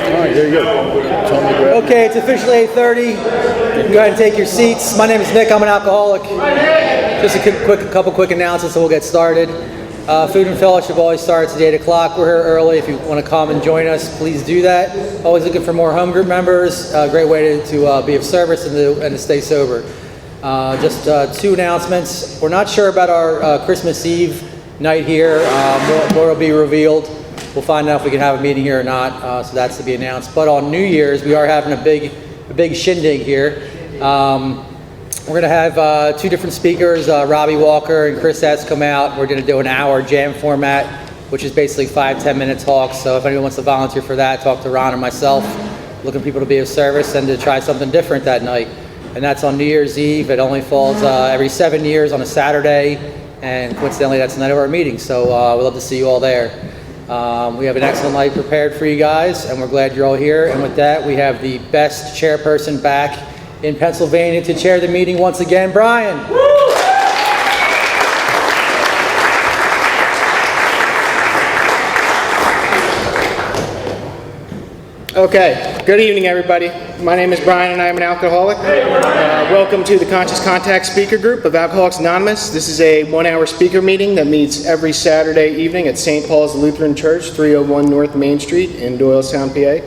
All right, there you go. Okay, it's officially 8:30. You can go ahead and take your seats. My name is Nick. I'm an alcoholic. Just a couple quick announcements and we'll get started. Food and fellowship always starts at 8 o'clock. We're here early. If you want to come and join us, please do that. Always looking for more home group members. Great way to be of service and to stay sober. Just two announcements. We're not sure about our Christmas Eve night here. More will be revealed. We'll find out if we can have a meeting here or not. So that's to be announced. But on New Year's, we are having a big shindig here. We're going to have two different speakers, Robbie Walker and Chris S. come out. We're going to do an hour jam format, which is basically 5-10 minute talks. So if anyone wants to volunteer for that, talk to Ron or myself. Looking for people to be of service and to try something different that night. And that's on New Year's Eve. It only falls every 7 years on a Saturday. And coincidentally, that's the night of our meeting. So we'd love to see you all there. We have an excellent night prepared for you guys, and we're glad you're all here. And with that, we have the best chairperson back in Pennsylvania to chair the meeting once again, Brian. Okay, good evening everybody. My name is Brian and I am an alcoholic. Welcome to the Conscious Contact Speaker Group of Alcoholics Anonymous. This is a 1-hour speaker meeting that meets every Saturday evening at St. Paul's Lutheran Church, 301 North Main Street in Doylestown, PA.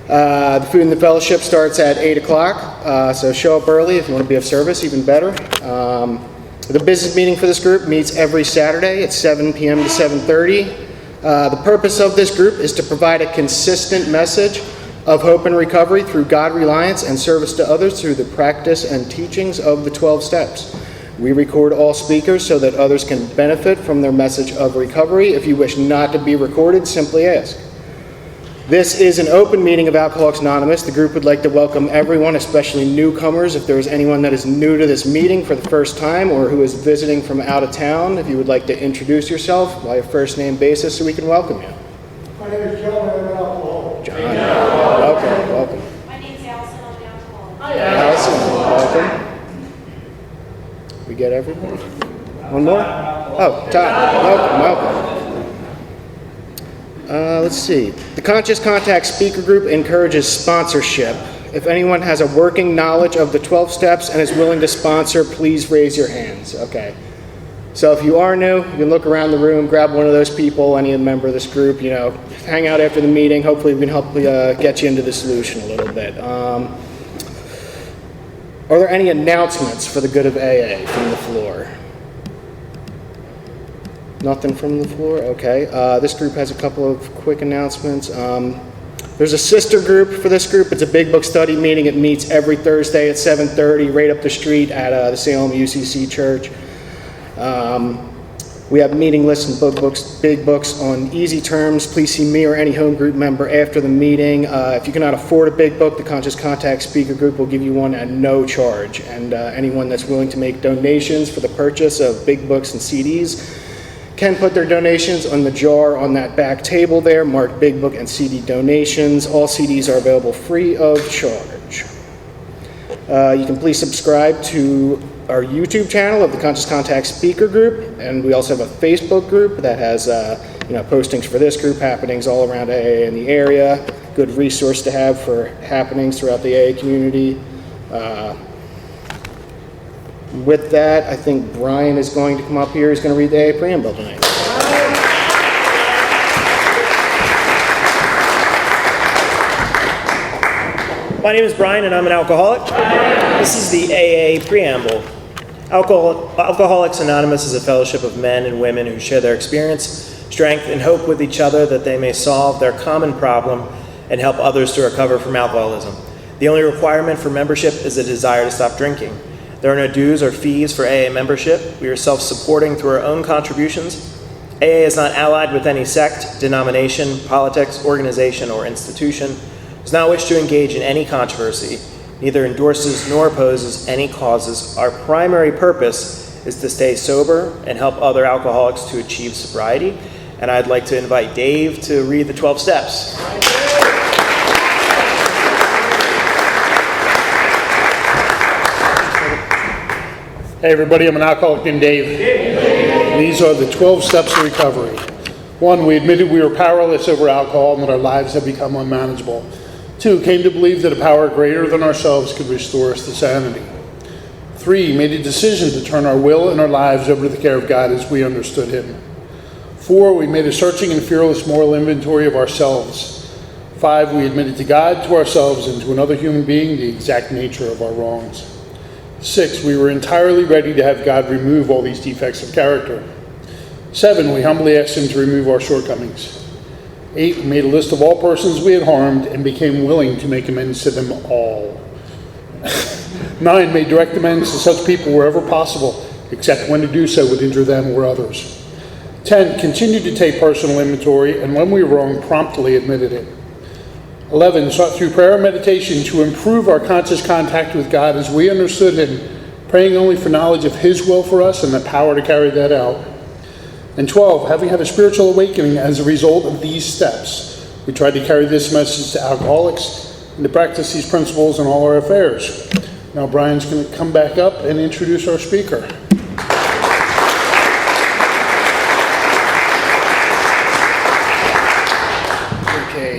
The food and the fellowship starts at 8 o'clock, so show up early if you want to be of service, even better. The business meeting for this group meets every Saturday at 7 p.m. to 7:30. The purpose of this group is to provide a consistent message of hope and recovery through God reliance and service to others through the practice and teachings of the 12 steps. We record all speakers so that others can benefit from their message of recovery. If you wish not to be recorded, simply ask. This is an open meeting of Alcoholics Anonymous. The group would like to welcome everyone, especially newcomers. If there is anyone that is new to this meeting for the first time or who is visiting from out of town, if you would like to introduce yourself by a first name basis so we can welcome you. My name is John, I'm an alcoholic. John, welcome. My name's Allison, I'm an alcoholic. Hi, Allison, welcome. We get everyone? One more? Oh, Todd, welcome. Let's see. The Conscious Contact Speaker Group encourages sponsorship. If anyone has a working knowledge of the 12 steps and is willing to sponsor, please raise your hands. Okay. So if you are new, you can look around the room, grab one of those people, any member of this group, hang out after the meeting. Hopefully we can help get you into the solution a little bit. Are there any announcements for the good of AA from the floor? Nothing from the floor? Okay. This group has a couple of quick announcements. There's a sister group for this group. It's a big book study meeting. It meets every Thursday at 7:30 right up the street at the Salem UCC Church. We have meeting lists and big books on easy terms. Please see me or any home group member after the meeting. If you cannot afford a big book, the Conscious Contact Speaker Group will give you one at no charge. And anyone that's willing to make donations for the purchase of big books and CDs can put their donations on the jar on that back table there, marked Big Book and CD donations. All CDs are available free of charge. You can please subscribe to our YouTube channel of the Conscious Contact Speaker Group, and we also have a Facebook group that has postings for this group, happenings all around AA in the area. Good resource to have for happenings throughout the AA community. With that, I think Brian is going to come up here. He's going to read the AA preamble tonight. My name is Brian and I'm an alcoholic. This is the AA preamble. Alcoholics Anonymous is a fellowship of men and women who share their experience, strength, and hope with each other that they may solve their common problem and help others to recover from alcoholism. The only requirement for membership is a desire to stop drinking. There are no dues or fees for AA membership. We are self-supporting through our own contributions. AA is not allied with any sect, denomination, politics, organization, or institution. Does not wish to engage in any controversy, neither endorses nor opposes any causes. Our primary purpose is to stay sober and help other alcoholics to achieve sobriety. And I'd like to invite Dave to read the 12 steps. Hey everybody, I'm an alcoholic named Dave. These are the 12 steps of recovery. 1, we admitted we were powerless over alcohol and that our lives had become unmanageable. 2, came to believe that a power greater than ourselves could restore us to sanity. 3, made a decision to turn our will and our lives over to the care of God as we understood Him. 4, we made a searching and fearless moral inventory of ourselves. 5, we admitted to God, to ourselves, and to another human being the exact nature of our wrongs. 6, we were entirely ready to have God remove all these defects of character. 7, we humbly asked Him to remove our shortcomings. 8, we made a list of all persons we had harmed and became willing to make amends to them all. 9, made direct amends to such people wherever possible, except when to do so would injure them or others. 10, continued to take personal inventory, and when we were wrong, promptly admitted it. 11, sought through prayer and meditation to improve our conscious contact with God as we understood Him, praying only for knowledge of His will for us and the power to carry that out. And 12, having had a spiritual awakening as a result of these steps, we tried to carry this message to alcoholics and to practice these principles in all our affairs. Now Brian's going to come back up and introduce our speaker.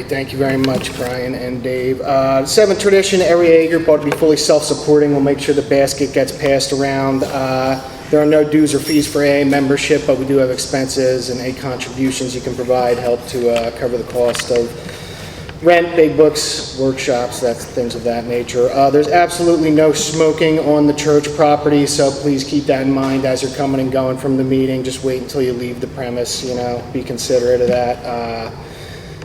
Thank you very much, Brian and Dave. Seventh tradition, every AA group ought to be fully self-supporting. We'll make sure the basket gets passed around. There are no dues or fees for AA membership, but we do have expenses and AA contributions you can provide, help to cover the cost of rent, big books, workshops, that's things of that nature. There's absolutely no smoking on the church property, so please keep that in mind as you're coming and going from the meeting. Just wait until you leave the premise, be considerate of that.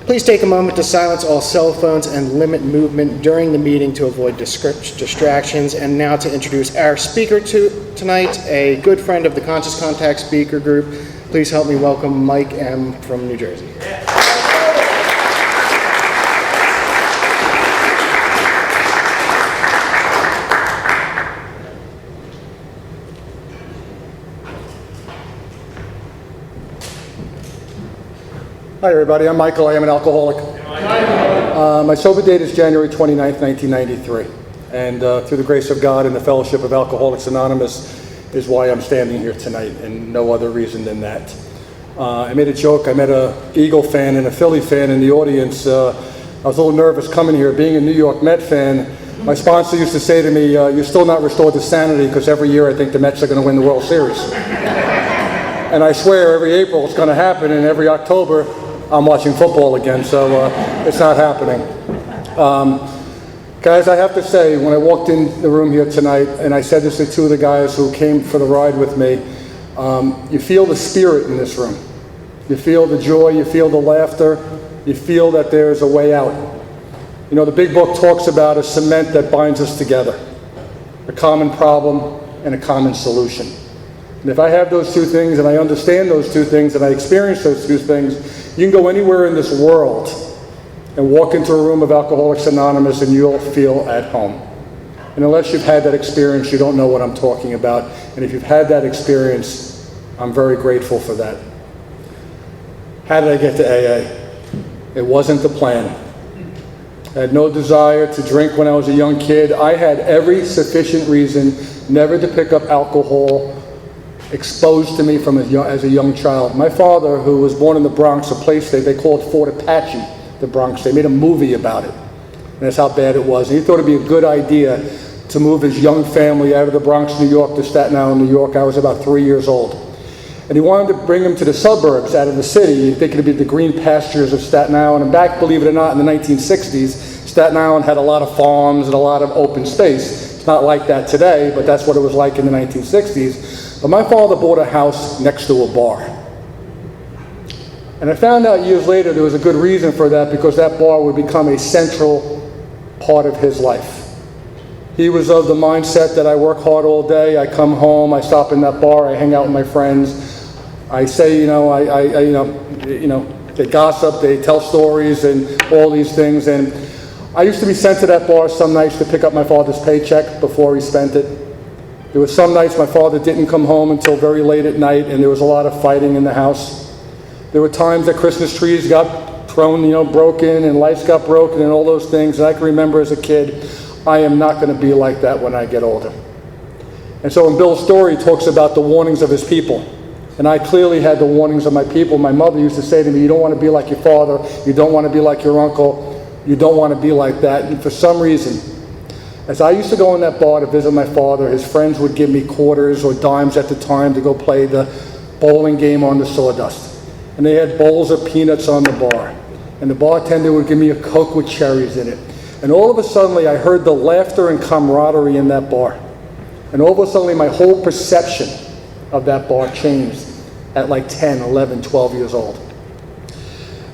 Please take a moment to silence all cell phones and limit movement during the meeting to avoid distractions. And now to introduce our speaker tonight, a good friend of the Conscious Contact Speaker Group. Please help me welcome Mike M. from New Jersey. Hi everybody, I'm Michael. I am an alcoholic. My sober date is January 29th, 1993. And through the grace of God and the fellowship of Alcoholics Anonymous is why I'm standing here tonight, and no other reason than that. I made a joke. I met an Eagle fan and a Philly fan in the audience. I was a little nervous coming here. Being a New York Met fan, my sponsor used to say to me, you're still not restored to sanity because every year I think the Mets are going to win the World Series. And I swear every April it's going to happen, and every October I'm watching football again, so it's not happening. Guys, I have to say, when I walked in the room here tonight, and I said this to two of the guys who came for the ride with me, you feel the spirit in this room. You feel the joy, you feel the laughter, you feel that there's a way out. The big book talks about a cement that binds us together, a common problem and a common solution. And if I have those two things, and I understand those two things, and I experience those two things, you can go anywhere in this world and walk into a room of Alcoholics Anonymous and you'll feel at home. And unless you've had that experience, you don't know what I'm talking about. And if you've had that experience, I'm very grateful for that. How did I get to AA? It wasn't the plan. I had no desire to drink when I was a young kid. I had every sufficient reason never to pick up alcohol exposed to me from as a young child. My father, who was born in the Bronx, a place they called Fort Apache, the Bronx, they made a movie about it. And that's how bad it was. And he thought it'd be a good idea to move his young family out of the Bronx, New York to Staten Island, New York. I was about 3 years old. And he wanted to bring them to the suburbs out of the city. He'd think it'd be the green pastures of Staten Island. And back, believe it or not, in the 1960s, Staten Island had a lot of farms and a lot of open space. It's not like that today, but that's what it was like in the 1960s. But my father bought a house next to a bar. And I found out years later there was a good reason for that, because that bar would become a central part of his life. He was of the mindset that I work hard all day, I come home, I stop in that bar, I hang out with my friends, I say, they gossip, they tell stories and all these things. And I used to be sent to that bar some nights to pick up my father's paycheck before he spent it. There were some nights my father didn't come home until very late at night, and there was a lot of fighting in the house. There were times that Christmas trees got thrown, broken, and lights got broken, and all those things. And I can remember as a kid, I am not going to be like that when I get older. And so in Bill's story, he talks about the warnings of his people. And I clearly had the warnings of my people. My mother used to say to me, you don't want to be like your father, you don't want to be like your uncle, you don't want to be like that. And for some reason, as I used to go in that bar to visit my father, his friends would give me quarters or dimes at the time to go play the bowling game on the sawdust. And they had bowls of peanuts on the bar. And the bartender would give me a Coke with cherries in it. And all of a sudden, I heard the laughter and camaraderie in that bar. And all of a sudden, my whole perception of that bar changed at like 10, 11, 12 years old.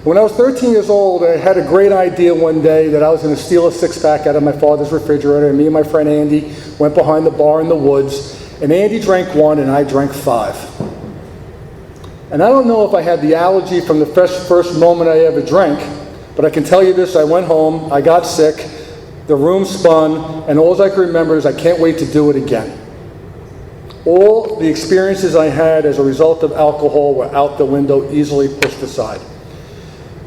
When I was 13 years old, I had a great idea one day that I was going to steal a six-pack out of my father's refrigerator, and me and my friend Andy went behind the bar in the woods, and Andy drank one and I drank 5. And I don't know if I had the allergy from the first moment I ever drank, but I can tell you this, I went home, I got sick, the room spun, and all I can remember is I can't wait to do it again. All the experiences I had as a result of alcohol were out the window, easily pushed aside.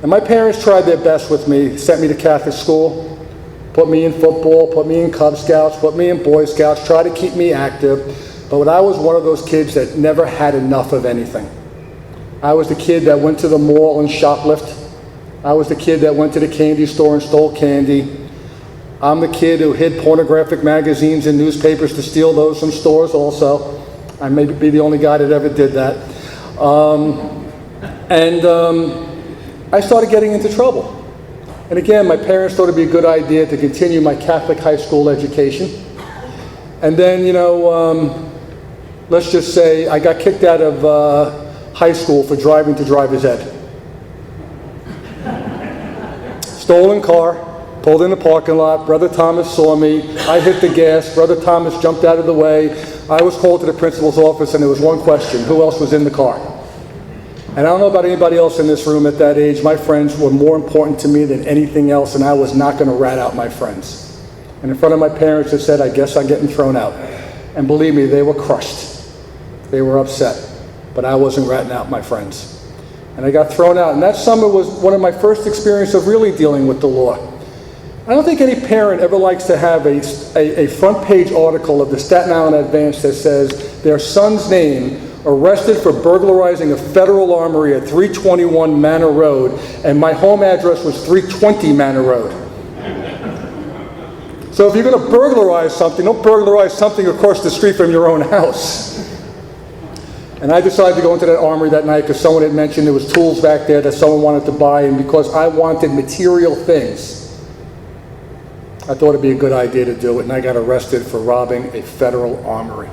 And my parents tried their best with me, sent me to Catholic school, put me in football, put me in Cub Scouts, put me in Boy Scouts, tried to keep me active, but I was one of those kids that never had enough of anything. I was the kid that went to the mall and shoplifted. I was the kid that went to the candy store and stole candy. I'm the kid who hid pornographic magazines and newspapers to steal those from stores also. I may be the only guy that ever did that. I started getting into trouble. And again, my parents thought it'd be a good idea to continue my Catholic high school education. And then, let's just say I got kicked out of high school for driving to driver's ed. Stolen car, pulled in the parking lot, Brother Thomas saw me, I hit the gas, Brother Thomas jumped out of the way, I was called to the principal's office and there was one question, who else was in the car? And I don't know about anybody else in this room at that age, my friends were more important to me than anything else, and I was not going to rat out my friends. And in front of my parents I said, I guess I'm getting thrown out. And believe me, they were crushed. They were upset. But I wasn't ratting out my friends. And I got thrown out. And that summer was one of my first experiences of really dealing with the law. I don't think any parent ever likes to have a front page article of the Staten Island Advance that says their son's name arrested for burglarizing a federal armory at 321 Manor Road, and my home address was 320 Manor Road. So if you're going to burglarize something, don't burglarize something across the street from your own house. And I decided to go into that armory that night because someone had mentioned there was tools back there that someone wanted to buy, and because I wanted material things, I thought it'd be a good idea to do it, and I got arrested for robbing a federal armory.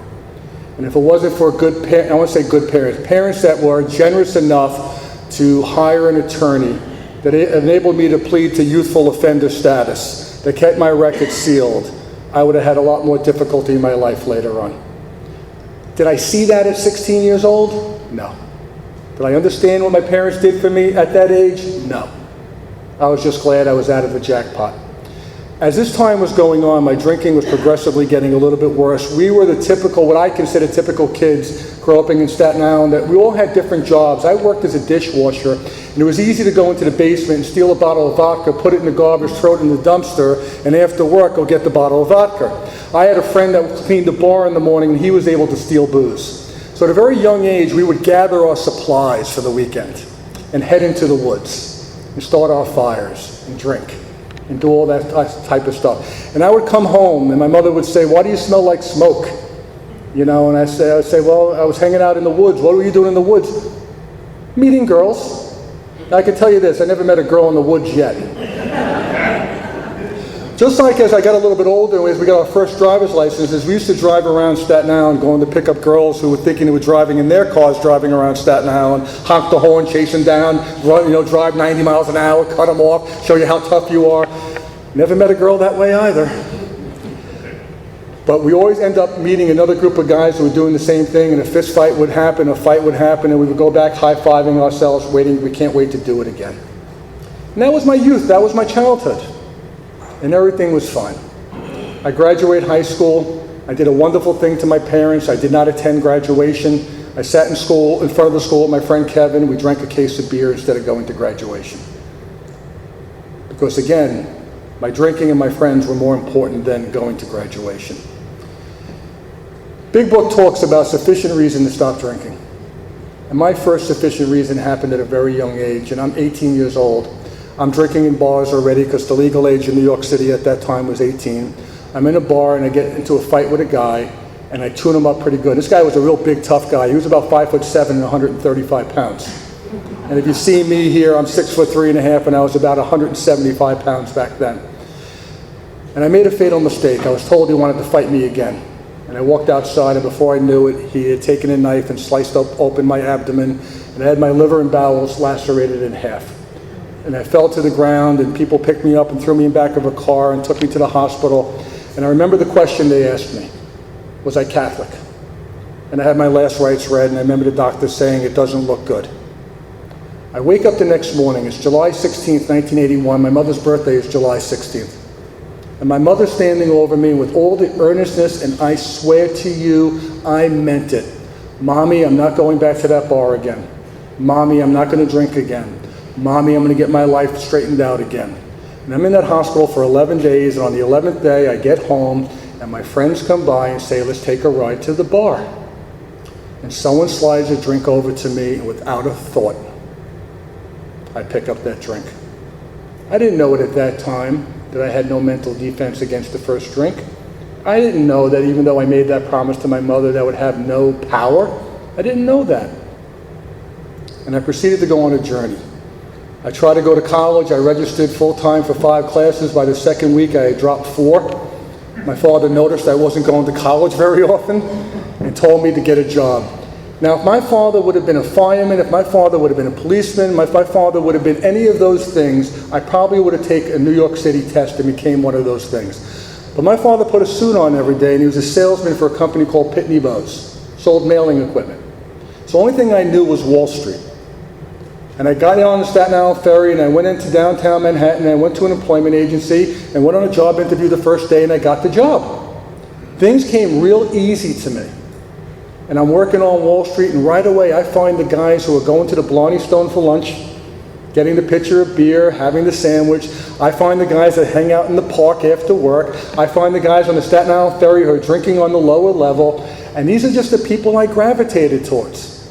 And if it wasn't for good parents, I want to say good parents, parents that were generous enough to hire an attorney that enabled me to plead to youthful offender status, that kept my record sealed, I would have had a lot more difficulty in my life later on. Did I see that at 16 years old? No. Did I understand what my parents did for me at that age? No. I was just glad I was out of the jackpot. As this time was going on, my drinking was progressively getting a little bit worse. We were the typical, what I consider typical kids growing up in Staten Island, that we all had different jobs. I worked as a dishwasher, and it was easy to go into the basement and steal a bottle of vodka, put it in the garbage, throw it in the dumpster, and after work, go get the bottle of vodka. I had a friend that cleaned the bar in the morning, and he was able to steal booze. So at a very young age, we would gather our supplies for the weekend and head into the woods and start our fires and drink and do all that type of stuff. And I would come home, and my mother would say, why do you smell like smoke? And I would say, well, I was hanging out in the woods. What were you doing in the woods? Meeting girls. Now, I can tell you this, I never met a girl in the woods yet. Just like as I got a little bit older, as we got our first driver's licenses, we used to drive around Staten Island going to pick up girls who were thinking they were driving in their cars, driving around Staten Island, honk the horn, chase them down, run, drive 90 miles an hour, cut them off, show you how tough you are. Never met a girl that way either. But we always end up meeting another group of guys who were doing the same thing, and a fist fight would happen, a fight would happen, and we would go back high-fiving ourselves, waiting, we can't wait to do it again. And that was my youth, that was my childhood. And everything was fine. I graduated high school. I did a wonderful thing to my parents. I did not attend graduation. I sat in front of the school with my friend Kevin. We drank a case of beer instead of going to graduation. Because again, my drinking and my friends were more important than going to graduation. Big Book talks about sufficient reason to stop drinking. And my first sufficient reason happened at a very young age, and I'm 18 years old. I'm drinking in bars already because the legal age in New York City at that time was 18. I'm in a bar and I get into a fight with a guy, and I tune him up pretty good. This guy was a real big, tough guy. He was about 5'7" and 135 pounds. And if you see me here, I'm 6'3½", and I was about 175 pounds back then. And I made a fatal mistake. I was told he wanted to fight me again. And I walked outside, and before I knew it, he had taken a knife and sliced open my abdomen, and I had my liver and bowels lacerated in half. And I fell to the ground, and people picked me up and threw me in the back of a car and took me to the hospital. And I remember the question they asked me, was I Catholic? And I had my last rites read, and I remember the doctor saying, it doesn't look good. I wake up the next morning. It's July 16th, 1981. My mother's birthday is July 16th. And my mother standing over me with all the earnestness, and I swear to you, I meant it. Mommy, I'm not going back to that bar again. Mommy, I'm not going to drink again. Mommy, I'm going to get my life straightened out again. And I'm in that hospital for 11 days, and on the 11th day, I get home, and my friends come by and say, let's take a ride to the bar. And someone slides a drink over to me, and without a thought, I pick up that drink. I didn't know it at that time, that I had no mental defense against the first drink. I didn't know that even though I made that promise to my mother that I would have no power. I didn't know that. And I proceeded to go on a journey. I tried to go to college. I registered full-time for 5 classes. By the second week, I had dropped 4. My father noticed I wasn't going to college very often and told me to get a job. Now, if my father would have been a fireman, if my father would have been a policeman, if my father would have been any of those things, I probably would have taken a New York City test and became one of those things. But my father put a suit on every day, and he was a salesman for a company called Pitney Bowes, sold mailing equipment. So the only thing I knew was Wall Street. And I got on the Staten Island ferry, and I went into downtown Manhattan, and I went to an employment agency, and went on a job interview the first day, and I got the job. Things came real easy to me. And I'm working on Wall Street, and right away I find the guys who are going to the Doylestown for lunch, getting the pitcher of beer, having the sandwich. I find the guys that hang out in the park after work. I find the guys on the Staten Island ferry who are drinking on the lower level. And these are just the people I gravitated towards.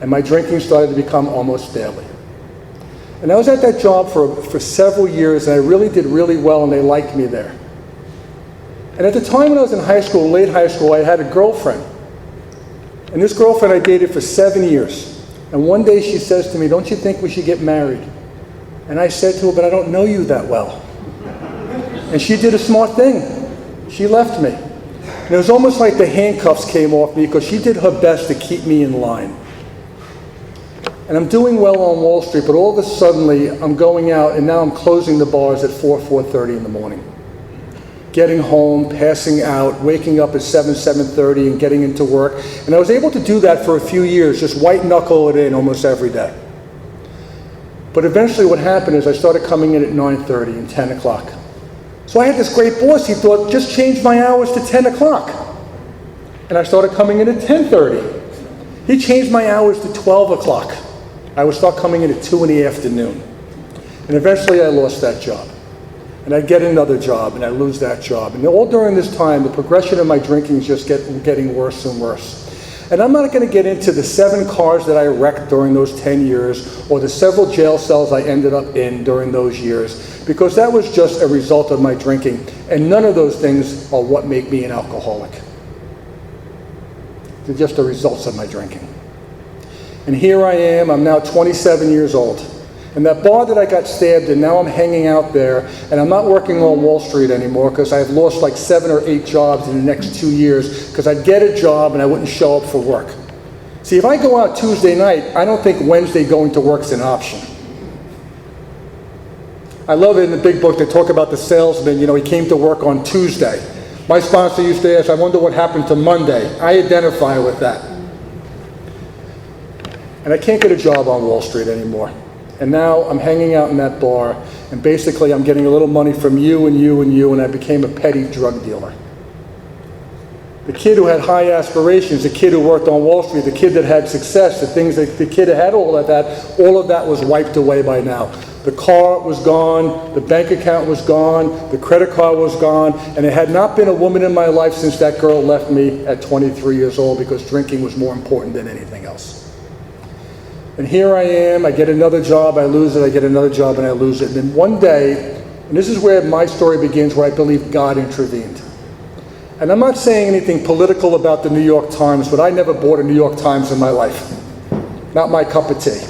And my drinking started to become almost daily. And I was at that job for several years, and I really did really well, and they liked me there. And at the time when I was in high school, late high school, I had a girlfriend. And this girlfriend I dated for 7 years. And one day she says to me, don't you think we should get married? And I said to her, but I don't know you that well. And she did a smart thing. She left me. And it was almost like the handcuffs came off me because she did her best to keep me in line. And I'm doing well on Wall Street, but all of a sudden I'm going out, and now I'm closing the bars at 4:30 in the morning. Getting home, passing out, waking up at 7:30, and getting into work. And I was able to do that for a few years, just white knuckle it in almost every day. But eventually what happened is I started coming in at 9:30 and 10 o'clock. So I had this great boss. He thought, just change my hours to 10 o'clock. And I started coming in at 10:30. He changed my hours to 12 o'clock. I would start coming in at 2 in the afternoon. And eventually I lost that job. And I'd get another job, and I'd lose that job. And all during this time, the progression of my drinking is just getting worse and worse. And I'm not going to get into the 7 cars that I wrecked during those 10 years, or the several jail cells I ended up in during those years, because that was just a result of my drinking. And none of those things are what make me an alcoholic. They're just the results of my drinking. And here I am, I'm now 27 years old. And that bar that I got stabbed in, now I'm hanging out there, and I'm not working on Wall Street anymore because I've lost like 7 or 8 jobs in the next 2 years because I'd get a job and I wouldn't show up for work. See, if I go out Tuesday night, I don't think Wednesday going to work's an option. I love it in the big book, they talk about the salesman, he came to work on Tuesday. My sponsor used to ask, I wonder what happened to Monday. I identify with that. And I can't get a job on Wall Street anymore. And now I'm hanging out in that bar, and basically I'm getting a little money from you and you and you, and I became a petty drug dealer. The kid who had high aspirations, the kid who worked on Wall Street, the kid that had success, the kid that had all of that was wiped away by now. The car was gone, the bank account was gone, the credit card was gone, and there had not been a woman in my life since that girl left me at 23 years old because drinking was more important than anything else. And here I am, I get another job, I lose it, I get another job, and I lose it. And then one day, and this is where my story begins, where I believe God intervened. And I'm not saying anything political about the New York Times, but I never bought a New York Times in my life. Not my cup of tea.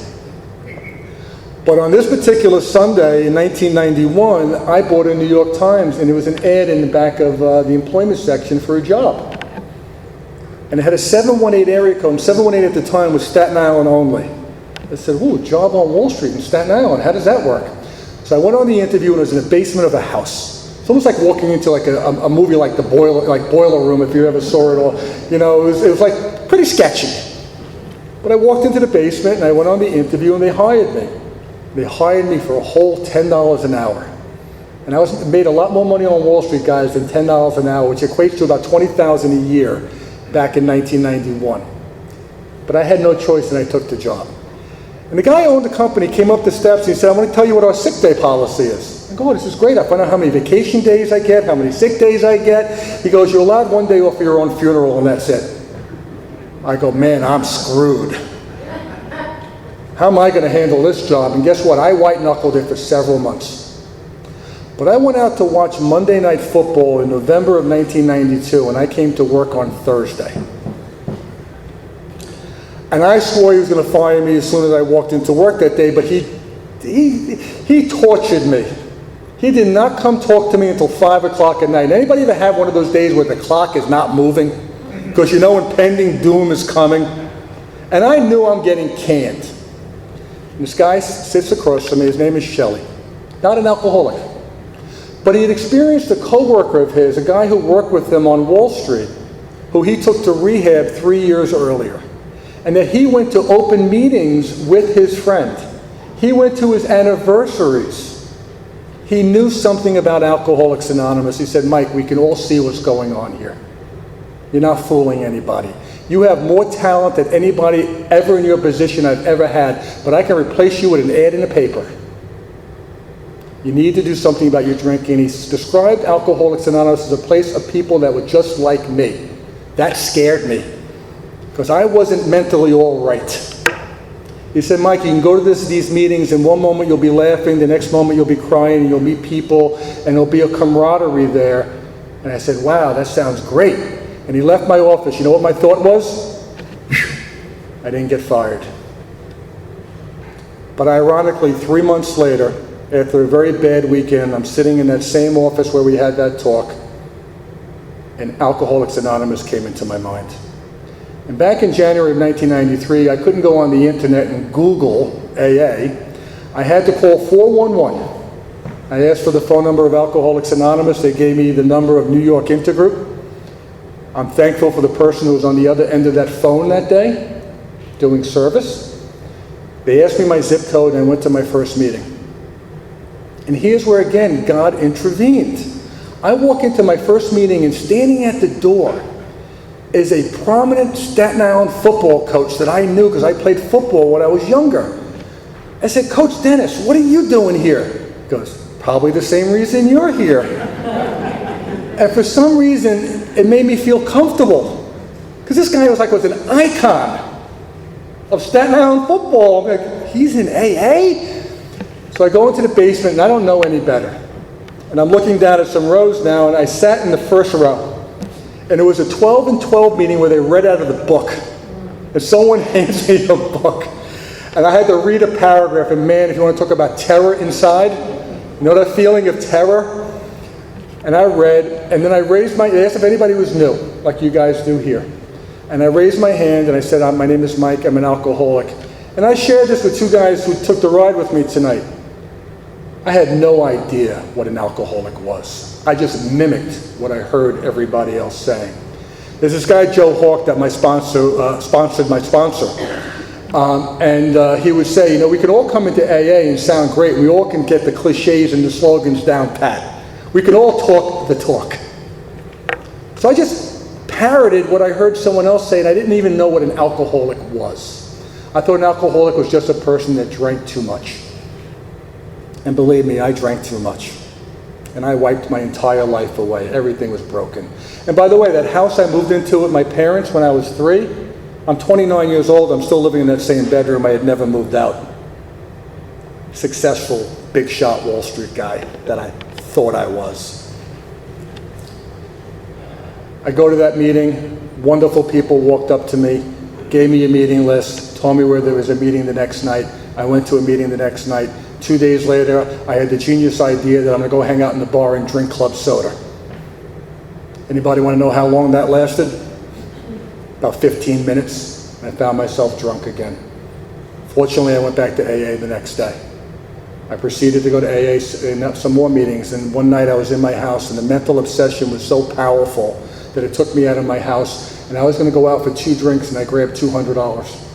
But on this particular Sunday in 1991, I bought a New York Times, and there was an ad in the back of the employment section for a job. And it had a 718 area code, and 718 at the time was Staten Island only. I said, ooh, job on Wall Street in Staten Island, how does that work? So I went on the interview, and it was in the basement of a house. It's almost like walking into like a movie like Boiler Room, if you ever saw it, or, you know, it was like pretty sketchy. But I walked into the basement, and I went on the interview, and they hired me. They hired me for a whole $10 an hour. And I made a lot more money on Wall Street, guys, than $10 an hour, which equates to about $20,000 a year back in 1991. But I had no choice, and I took the job. And the guy who owned the company came up the steps, and he said, I want to tell you what our sick day policy is. I go, oh, this is great. I find out how many vacation days I get, how many sick days I get. He goes, you're allowed one day off for your own funeral, and that's it. I go, man, I'm screwed. How am I going to handle this job? And guess what? I white-knuckled it for several months. But I went out to watch Monday Night Football in November of 1992, and I came to work on Thursday. And I swore he was going to fire me as soon as I walked into work that day, but he tortured me. He did not come talk to me until 5 o'clock at night. Anybody ever have one of those days where the clock is not moving? Because you know impending doom is coming? And I knew I'm getting canned. And this guy sits across from me. His name is Shelley. Not an alcoholic. But he had experienced a coworker of his, a guy who worked with him on Wall Street, who he took to rehab 3 years earlier. And that he went to open meetings with his friend. He went to his anniversaries. He knew something about Alcoholics Anonymous. He said, Mike, we can all see what's going on here. You're not fooling anybody. You have more talent than anybody ever in your position I've ever had, but I can replace you with an ad in the paper. You need to do something about your drinking. He described Alcoholics Anonymous as a place of people that were just like me. That scared me, because I wasn't mentally all right. He said, Mike, you can go to these meetings, and one moment you'll be laughing, the next moment you'll be crying, and you'll meet people, and there'll be a camaraderie there. And I said, wow, that sounds great. And he left my office. You know what my thought was? I didn't get fired. But ironically, 3 months later, after a very bad weekend, I'm sitting in that same office where we had that talk, and Alcoholics Anonymous came into my mind. And back in January of 1993, I couldn't go on the internet and Google AA. I had to call 411. I asked for the phone number of Alcoholics Anonymous. They gave me the number of New York Intergroup. I'm thankful for the person who was on the other end of that phone that day, doing service. They asked me my zip code, and I went to my first meeting. And here's where, again, God intervened. I walk into my first meeting, and standing at the door is a prominent Staten Island football coach that I knew because I played football when I was younger. I said, Coach Dennis, what are you doing here? He goes, probably the same reason you're here. And for some reason, it made me feel comfortable. Because this guy was an icon of Staten Island football. I'm like, he's in AA? So I go into the basement, and I don't know any better. And I'm looking down at some rows now, and I sat in the first row. And it was a 12 and 12 meeting where they read out of the book. And someone hands me a book. And I had to read a paragraph. And man, if you want to talk about terror inside, you know that feeling of terror? And I read, and then I raised I asked if anybody was new, like you guys do here. And I raised my hand, and I said, my name is Mike, I'm an alcoholic. And I shared this with two guys who took the ride with me tonight. I had no idea what an alcoholic was. I just mimicked what I heard everybody else saying. There's this guy, Joe Hawk, that sponsored my sponsor. And he would say, we can all come into AA and sound great. We all can get the cliches and the slogans down pat. We can all talk the talk. So I just parroted what I heard someone else say, and I didn't even know what an alcoholic was. I thought an alcoholic was just a person that drank too much. And believe me, I drank too much. And I wiped my entire life away. Everything was broken. And by the way, that house I moved into with my parents when I was 3, I'm 29 years old. I'm still living in that same bedroom. I had never moved out. Successful, big shot Wall Street guy that I thought I was. I go to that meeting. Wonderful people walked up to me, gave me a meeting list, told me where there was a meeting the next night. I went to a meeting the next night. 2 days later, I had the genius idea that I'm going to go hang out in the bar and drink club soda. Anybody want to know how long that lasted? About 15 minutes. I found myself drunk again. Fortunately, I went back to AA the next day. I proceeded to go to AA and some more meetings, and one night I was in my house, and the mental obsession was so powerful that it took me out of my house, and I was going to go out for 2 drinks, and I grabbed $200.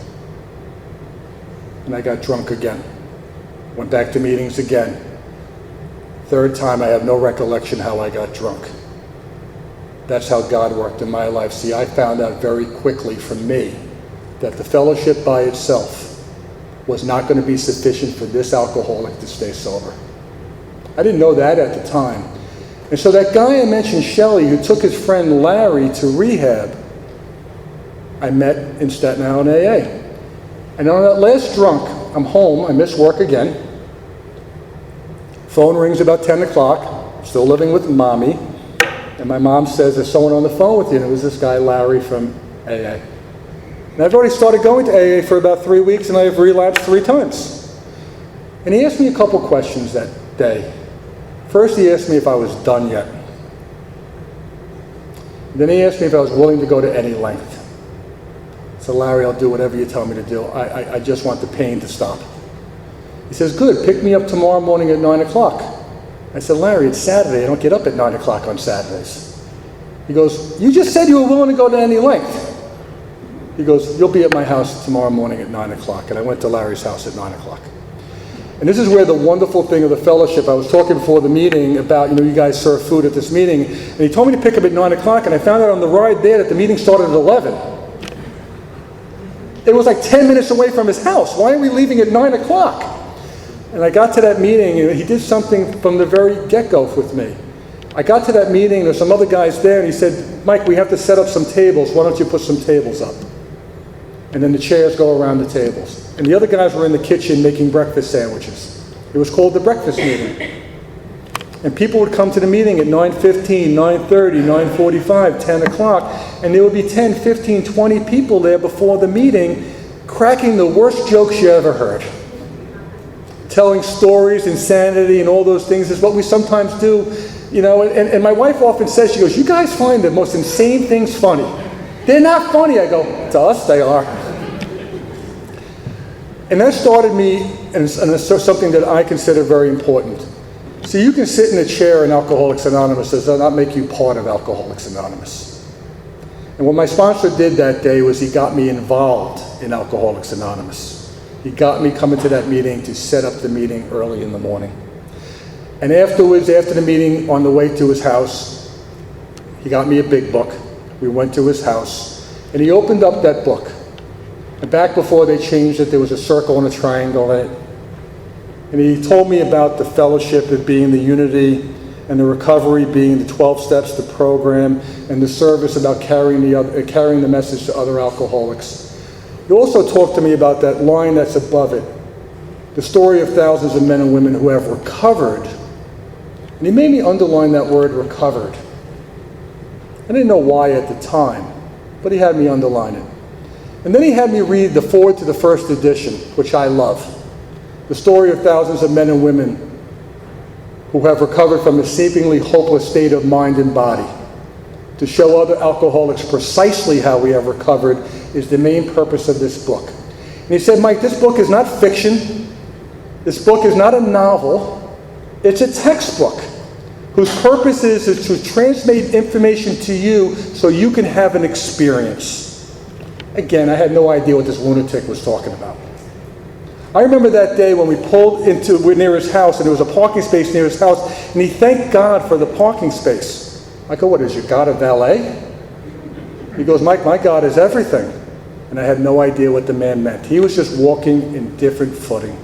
And I got drunk again. Went back to meetings again. Third time, I have no recollection how I got drunk. That's how God worked in my life. See, I found out very quickly from me that the fellowship by itself was not going to be sufficient for this alcoholic to stay sober. I didn't know that at the time. And so that guy I mentioned, Shelley, who took his friend Larry to rehab, I met in Staten Island AA. And on that last drunk, I'm home, I miss work again. Phone rings about 10 o'clock, still living with mommy. And my mom says, there's someone on the phone with you. And it was this guy, Larry, from AA. And I've already started going to AA for about 3 weeks, and I've relapsed 3 times. And he asked me a couple questions that day. First, he asked me if I was done yet. Then he asked me if I was willing to go to any length. I said, Larry, I'll do whatever you tell me to do. I just want the pain to stop. He says, good, pick me up tomorrow morning at 9 o'clock. I said, Larry, it's Saturday. I don't get up at 9 o'clock on Saturdays. He goes, you just said you were willing to go to any length. He goes, you'll be at my house tomorrow morning at 9 o'clock. And I went to Larry's house at 9 o'clock. And this is where the wonderful thing of the fellowship, I was talking before the meeting about, you guys serve food at this meeting. And he told me to pick up at 9 o'clock. And I found out on the ride there that the meeting started at 11. It was like 10 minutes away from his house. Why are we leaving at 9 o'clock? And I got to that meeting, and he did something from the very get-go with me. I got to that meeting, there's some other guys there, and he said, Mike, we have to set up some tables. Why don't you put some tables up? And then the chairs go around the tables. And the other guys were in the kitchen making breakfast sandwiches. It was called the breakfast meeting. And people would come to the meeting at 9:15, 9:30, 9:45, 10 o'clock, and there would be 10, 15, 20 people there before the meeting cracking the worst jokes you ever heard. Telling stories, insanity, and all those things is what we sometimes do, and my wife often says, she goes, you guys find the most insane things funny. They're not funny. I go, to us they are. And that started me in something that I consider very important. See, you can sit in a chair in Alcoholics Anonymous, does not make you part of Alcoholics Anonymous. And what my sponsor did that day was he got me involved in Alcoholics Anonymous. He got me coming to that meeting to set up the meeting early in the morning. And afterwards, after the meeting, on the way to his house, he got me a big book. We went to his house, and he opened up that book. And back before they changed it, there was a circle and a triangle in it. And he told me about the fellowship as being the unity, and the recovery being the 12 steps, the program, and the service about carrying the message to other alcoholics. He also talked to me about that line that's above it, the story of thousands of men and women who have recovered. And he made me underline that word, recovered. I didn't know why at the time, but he had me underline it. And then he had me read the foreword to the first edition, which I love. The story of thousands of men and women who have recovered from a seemingly hopeless state of mind and body. To show other alcoholics precisely how we have recovered is the main purpose of this book. And he said, Mike, this book is not fiction. This book is not a novel. It's a textbook whose purpose is to transmit information to you so you can have an experience. Again, I had no idea what this lunatic was talking about. I remember that day when we pulled near his house, and there was a parking space near his house, and he thanked God for the parking space. I go, what is your God, a valet? He goes, Mike, my God is everything. And I had no idea what the man meant. He was just walking in different footing.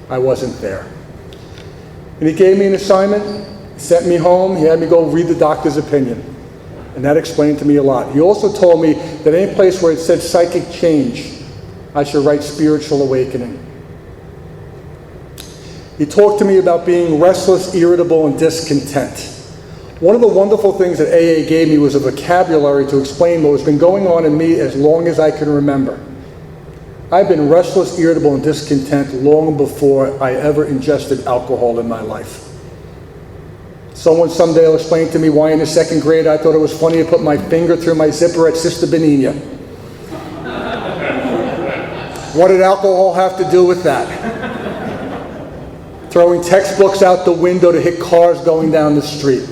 I wasn't there. And he gave me an assignment, sent me home, he had me go read the doctor's opinion. And that explained to me a lot. He also told me that any place where it said psychic change, I should write spiritual awakening. He talked to me about being restless, irritable, and discontent. One of the wonderful things that AA gave me was a vocabulary to explain what has been going on in me as long as I can remember. I've been restless, irritable, and discontent long before I ever ingested alcohol in my life. Someone someday will explain to me why in the second grade I thought it was funny to put my finger through my zipper at Sister Benigna. What did alcohol have to do with that? Throwing textbooks out the window to hit cars going down the street.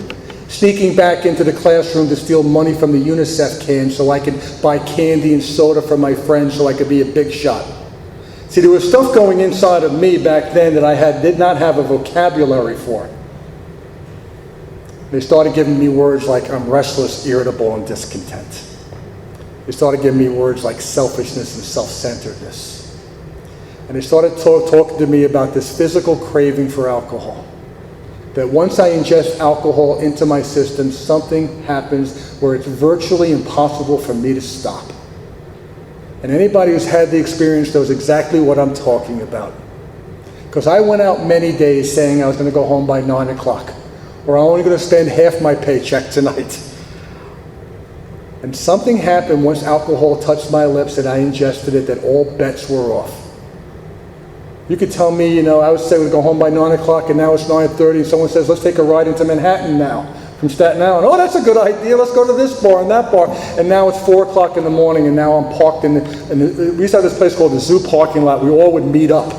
Sneaking back into the classroom to steal money from the UNICEF can so I could buy candy and soda for my friends so I could be a big shot. See, there was stuff going inside of me back then that I did not have a vocabulary for. They started giving me words like I'm restless, irritable, and discontent. They started giving me words like selfishness and self-centeredness. And they started talking to me about this physical craving for alcohol. That once I ingest alcohol into my system, something happens where it's virtually impossible for me to stop. And anybody who's had the experience knows exactly what I'm talking about. Because I went out many days saying I was going to go home by 9 o'clock. Or I'm only going to spend half my paycheck tonight. And something happened once alcohol touched my lips and I ingested it that all bets were off. You could tell me, I would say we'd go home by 9 o'clock and now it's 9:30 and someone says, let's take a ride into Manhattan now from Staten Island. Oh, that's a good idea. Let's go to this bar and that bar. And now it's 4 o'clock in the morning and now I'm parked we used to have this place called the zoo parking lot. We all would meet up.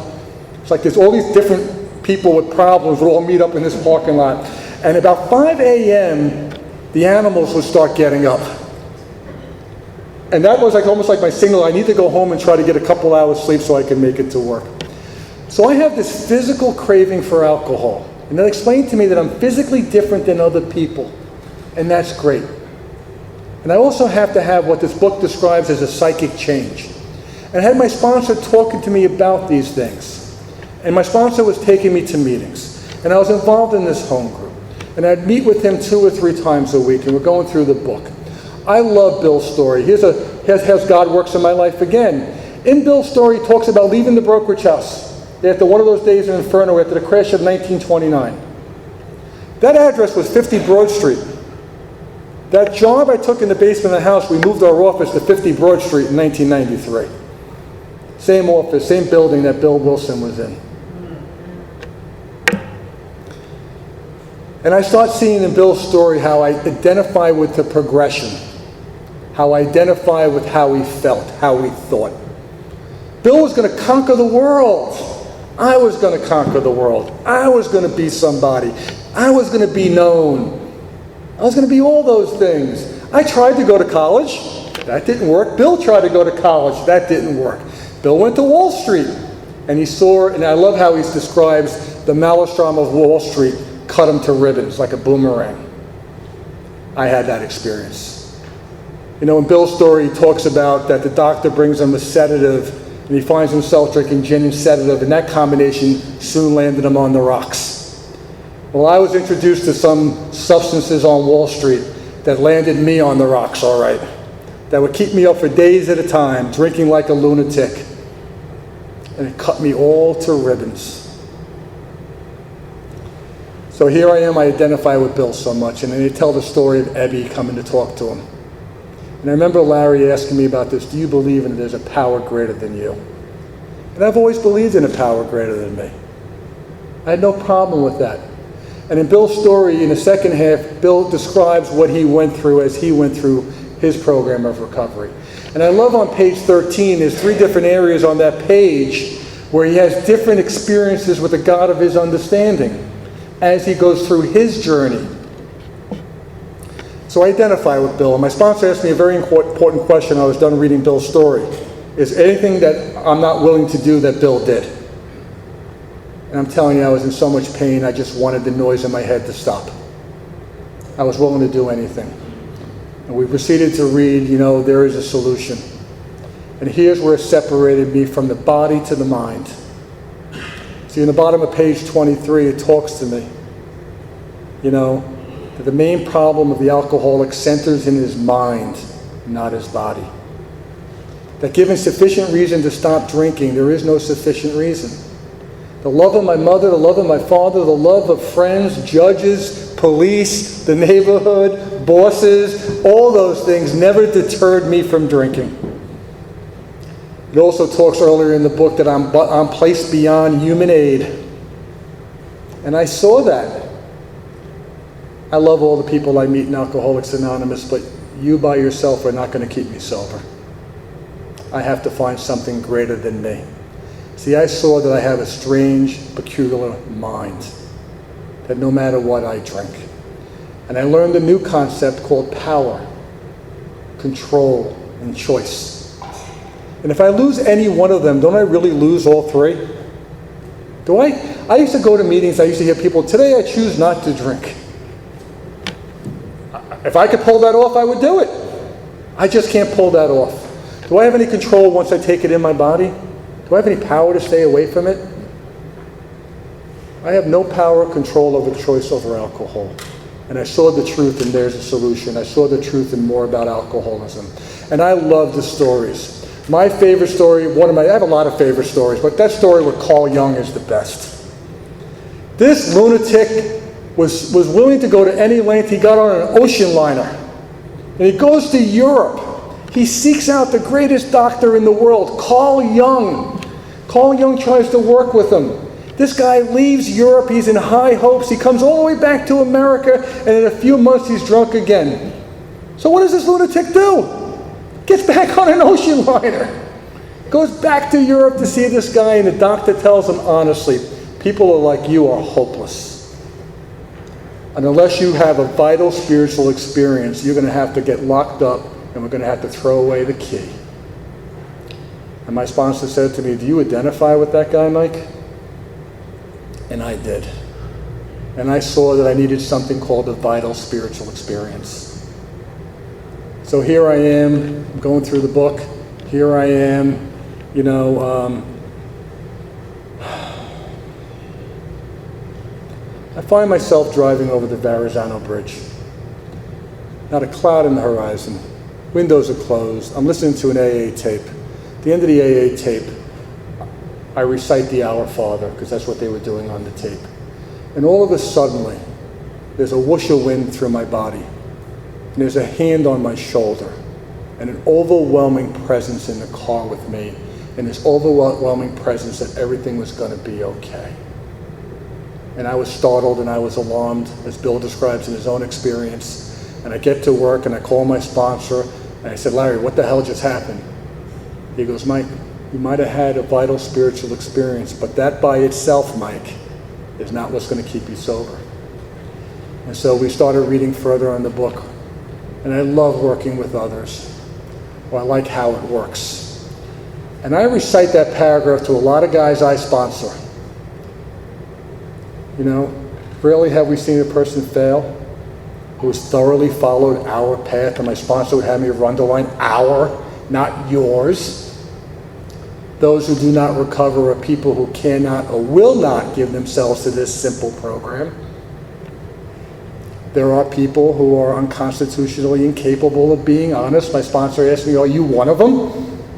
It's like there's all these different people with problems would all meet up in this parking lot. And about 5 a.m., the animals would start getting up. And that was almost like my signal. I need to go home and try to get a couple hours sleep so I can make it to work. So I have this physical craving for alcohol. And that explained to me that I'm physically different than other people. And that's great. And I also have to have what this book describes as a psychic change. And I had my sponsor talking to me about these things. And my sponsor was taking me to meetings. And I was involved in this home group. And I'd meet with him 2 or 3 times a week. And we're going through the book. I love Bill's story. Here's how God works in my life again. In Bill's story, he talks about leaving the brokerage house after one of those days in Inferno after the crash of 1929. That address was 50 Broad Street. That job I took in the basement of the house, we moved our office to 50 Broad Street in 1993. Same office, same building that Bill Wilson was in. And I start seeing in Bill's story how I identify with the progression, how I identify with how he felt, how he thought. Bill was going to conquer the world. I was going to conquer the world. I was going to be somebody. I was going to be known. I was going to be all those things. I tried to go to college. That didn't work. Bill tried to go to college. That didn't work. Bill went to Wall Street. And he saw, and I love how he describes the maelstrom of Wall Street cut him to ribbons like a boomerang. I had that experience. In Bill's story, he talks about that the doctor brings him a sedative and he finds himself drinking gin and sedative, and that combination soon landed him on the rocks. Well, I was introduced to some substances on Wall Street that landed me on the rocks, all right, that would keep me up for days at a time, drinking like a lunatic. And it cut me all to ribbons. So here I am, I identify with Bill so much, and then they tell the story of Ebby coming to talk to him. And I remember Larry asking me about this, do you believe in there's a power greater than you? And I've always believed in a power greater than me. I had no problem with that. And in Bill's story, in the second half, Bill describes what he went through as he went through his program of recovery. And I love on page 13, there's 3 different areas on that page where he has different experiences with the God of his understanding as he goes through his journey. So I identify with Bill, and my sponsor asked me a very important question. I was done reading Bill's story. Is anything that I'm not willing to do that Bill did? And I'm telling you, I was in so much pain, I just wanted the noise in my head to stop. I was willing to do anything. And we proceeded to read, there is a solution. And here's where it separated me from the body to the mind. See, in the bottom of page 23, it talks to me, that the main problem of the alcoholic centers in his mind, not his body. That given sufficient reason to stop drinking, there is no sufficient reason. The love of my mother, the love of my father, the love of friends, judges, police, the neighborhood, bosses, all those things never deterred me from drinking. It also talks earlier in the book that I'm placed beyond human aid. And I saw that. I love all the people I meet in Alcoholics Anonymous, but you by yourself are not going to keep me sober. I have to find something greater than me. See, I saw that I have a strange, peculiar mind, that no matter what, I drink. And I learned a new concept called power, control, and choice. And if I lose any one of them, don't I really lose all three? I used to go to meetings, I used to hear people, today I choose not to drink. If I could pull that off, I would do it. I just can't pull that off. Do I have any control once I take it in my body? Do I have any power to stay away from it? I have no power or control over the choice over alcohol. And I saw the truth, and there's a solution. I saw the truth and more about alcoholism. And I love the stories. My favorite story, I have a lot of favorite stories, but that story with Carl Jung is the best. This lunatic was willing to go to any length. He got on an ocean liner, and he goes to Europe. He seeks out the greatest doctor in the world, Carl Jung. Carl Jung tries to work with him. This guy leaves Europe. He's in high hopes. He comes all the way back to America, and in a few months he's drunk again. So what does this lunatic do? Gets back on an ocean liner. Goes back to Europe to see this guy, and the doctor tells him honestly, people like you are hopeless. And unless you have a vital spiritual experience, you're going to have to get locked up, and we're going to have to throw away the key. And my sponsor said to me, do you identify with that guy, Mike? And I did. And I saw that I needed something called a vital spiritual experience. So here I am, I'm going through the book. Here I am, I find myself driving over the Verrazano Bridge. Not a cloud in the horizon. Windows are closed. I'm listening to an AA tape. At the end of the AA tape, I recite the Our Father, because that's what they were doing on the tape. And all of a sudden, there's a whoosh of wind through my body. And there's a hand on my shoulder. And an overwhelming presence in the car with me. And this overwhelming presence that everything was going to be okay. And I was startled and I was alarmed, as Bill describes in his own experience. And I get to work and I call my sponsor. And I said, Larry, what the hell just happened? He goes, Mike, you might have had a vital spiritual experience, but that by itself, Mike, is not what's going to keep you sober. And so we started reading further on the book. And I love working with others. Or I like how it works. And I recite that paragraph to a lot of guys I sponsor. Rarely have we seen a person fail who has thoroughly followed our path. And my sponsor would have me underline our, not yours. Those who do not recover are people who cannot or will not give themselves to this simple program. There are people who are unconstitutionally incapable of being honest. My sponsor asked me, are you one of them?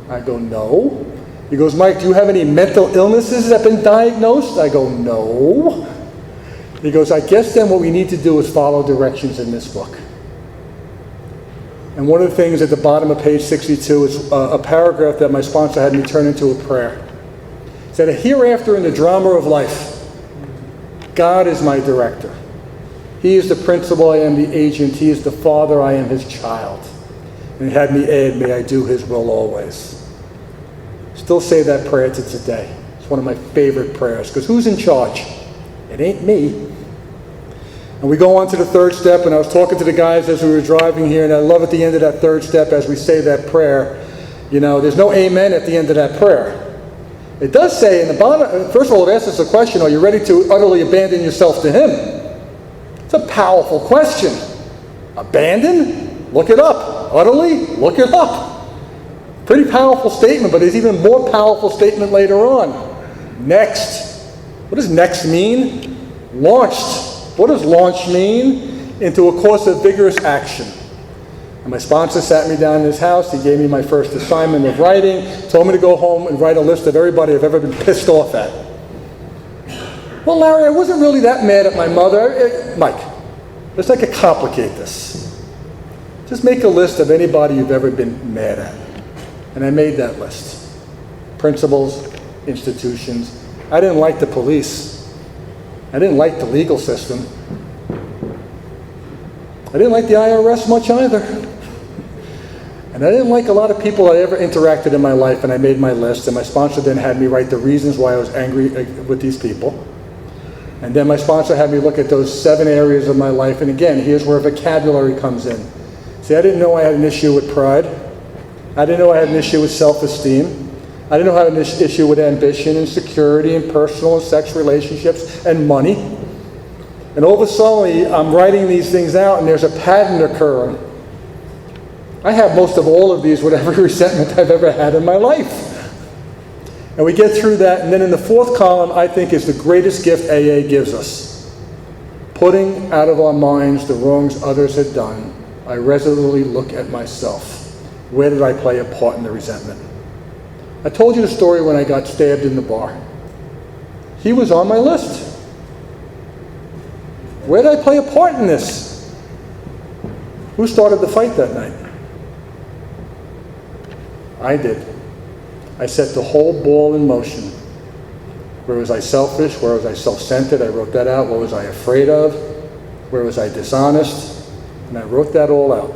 I go, no. He goes, Mike, do you have any mental illnesses that have been diagnosed? I go, no. He goes, I guess then what we need to do is follow directions in this book. And one of the things at the bottom of page 62 is a paragraph that my sponsor had me turn into a prayer. It said, hereafter in the drama of life, God is my director. He is the principal, I am the agent. He is the father, I am his child. And he had me add, may I do his will always. Still say that prayer to today. It's one of my favorite prayers, because who's in charge? It ain't me. And we go on to the third step, and I was talking to the guys as we were driving here, and I love at the end of that third step as we say that prayer, there's no amen at the end of that prayer. It does say in the bottom, first of all, it asks us a question, are you ready to utterly abandon yourself to him? It's a powerful question. Abandon? Look it up. Utterly? Look it up. Pretty powerful statement, but there's even more powerful statement later on. Next. What does next mean? Launched. What does launch mean? Into a course of vigorous action. And my sponsor sat me down in his house. He gave me my first assignment of writing, told me to go home and write a list of everybody I've ever been pissed off at. Well, Larry, I wasn't really that mad at my mother. Mike, let's not complicate this. Just make a list of anybody you've ever been mad at. And I made that list. Principals, institutions. I didn't like the police. I didn't like the legal system. I didn't like the IRS much either. And I didn't like a lot of people I ever interacted in my life, and I made my list, and my sponsor then had me write the reasons why I was angry with these people. And then my sponsor had me look at those 7 areas of my life, and again, here's where vocabulary comes in. See, I didn't know I had an issue with pride. I didn't know I had an issue with self-esteem. I didn't know I had an issue with ambition and security and personal and sex relationships and money. And all of a sudden, I'm writing these things out, and there's a pattern occurring. I have most of all of these with every resentment I've ever had in my life. And we get through that, and then in the 4th column, I think is the greatest gift AA gives us. Putting out of our minds the wrongs others had done, I resolutely look at myself. Where did I play a part in the resentment? I told you the story when I got stabbed in the bar. He was on my list. Where did I play a part in this? Who started the fight that night? I did. I set the whole ball in motion. Where was I selfish? Where was I self-centered? I wrote that out. What was I afraid of? Where was I dishonest? And I wrote that all out.